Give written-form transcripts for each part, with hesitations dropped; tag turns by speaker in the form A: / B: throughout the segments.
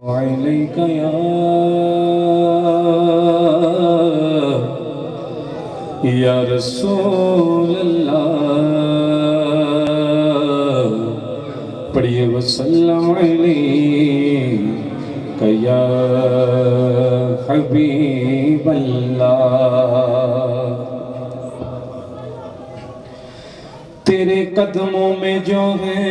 A: अलैका या रसूल अल्लाह। पढ़िए वसल्लम अलैका या हबीब अल्लाह। तेरे कदमों में जो है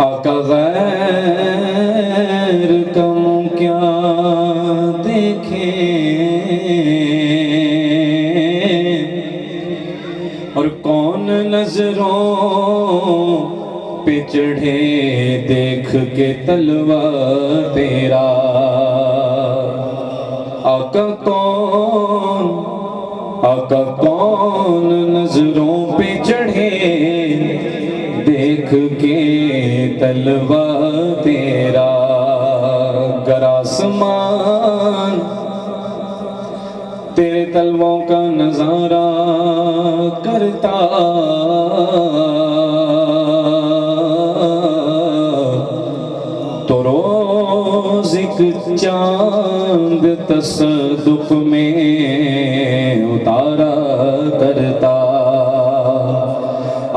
A: आका गैर कम क्या देखे, और कौन नजरों पे चढ़े देख के तलवा तेरा। आका कौन नजरों पे चढ़े देख के तलवा तेरा। गर आसमान तेरे तलवों का नजारा करता, तो रोज एक चांद तसदुक में उतारा करता।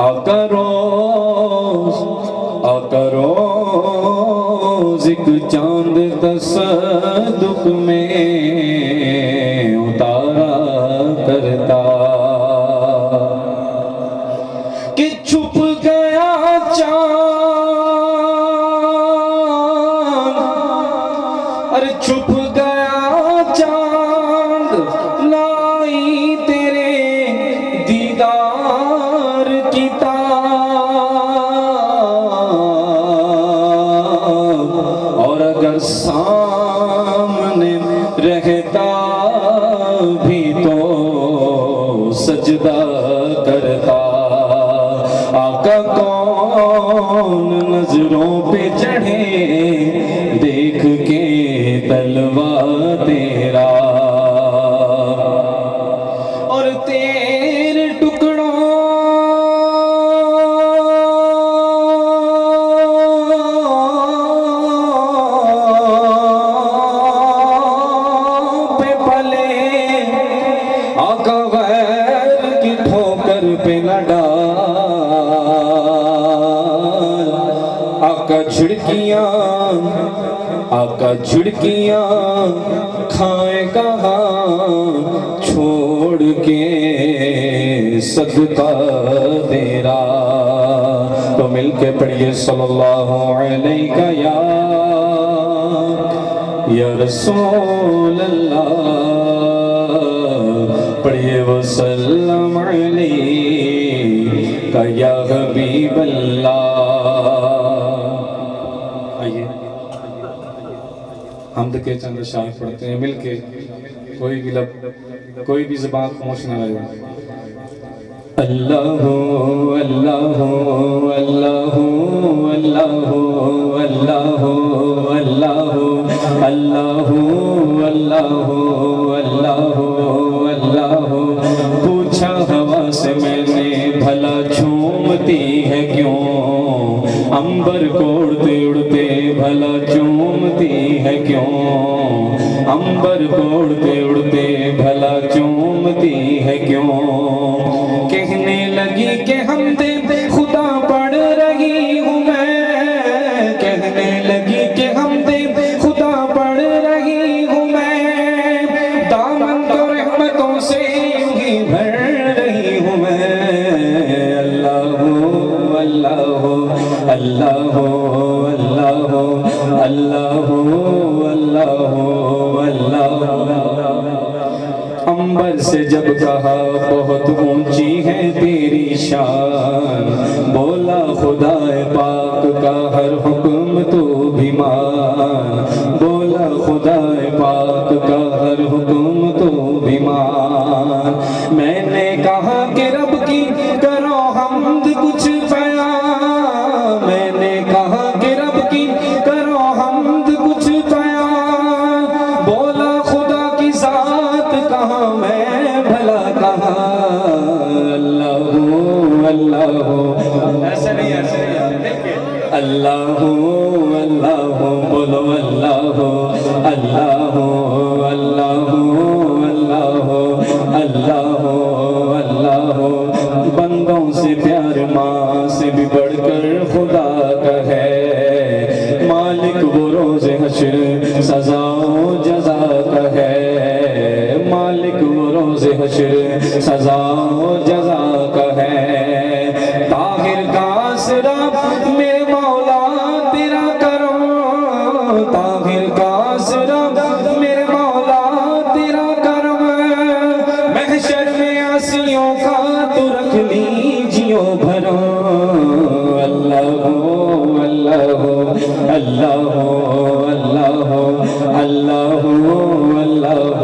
A: आका रोज एक चांद तसदुक में उतारा करता। कि छुप गया चांद, अरे छुप गया चांद, लाई तेरे दीदार की ताब। और अगर सामने रहता भी तो सजदा करता। आका कौन नजरों पे चढ़े देख के तलवा तेरा। और तेरे टुकड़ों पे पले, आका गैर की ठोकर पे न डाल। आका झिड़कियां खाए कहाँ छोड़ के सदका तेरा। तो मिलके पढ़िए सल्लल्लाहु अलैका या रसूल अल्लाह। पढ़िए वसल्लम अलैका या हबीब अल्लाह। आइए हमद के चंद शायर पढ़ते हैं मिलके, कोई भी ज़बान खामोश ना रहे। अल्लाहु अल्लाहु अल्लाहु अल्लाहु अल्लाहु अल्लाहु अल्लाहु अल्लाहु अल्लाहु अल्लाहु। पूछा हवा से मैंने भला झूमती है क्यों, अंबर को उड़ते उड़ते भला चूमती है क्यों। अंबर को उड़ते उड़ते भला चूमती है क्यों। कहने लगी कि हमदे खुदा पढ़ रही हूँ मैं। कहने लगी कि हमदे खुदा पढ़ रही हूँ मैं। दामन तो रहमतों से यूं ही भर रही हूँ मैं। अल्लाहु अल्लाहु अल्लाहु अल्लाहु अल्लाहु अल्लाहु अल्लाहु। अंबर से जब कहा बहुत ऊंची है तेरी शान, बोला खुदाए पाक का हर हुक्म तो भी मान। बोला खुदाए पाक का हर हुक्म तो भी मान। मैंने कहा कि रब की करो हमद कुछ बयां। मैंने कहा कि रब की करो हमद कुछ बयां। बोला खुदा की ज़ात अल्लाह अल्लाह बोलो अल्लाह अल्लाह अल्लाह अल्लाह अल्लाह अल्लाह। बंदों से प्यार माँ से भी बढ़कर खुदा का है। मालिक वो रोज़े हश्र सजाओ जजा का है। मालिक वो रोज़े हश्र सजाओ जजा का है। ताहिर का आसरा मेरे मौला तेरा करम। ताहिर का आसरा मेरे मौला तेरा करम। महशर में आसियों का तू रख लीजियो भरो। अल्लाह अल्लाह अल्लाह अल्लाह अल्लाह अल्लाह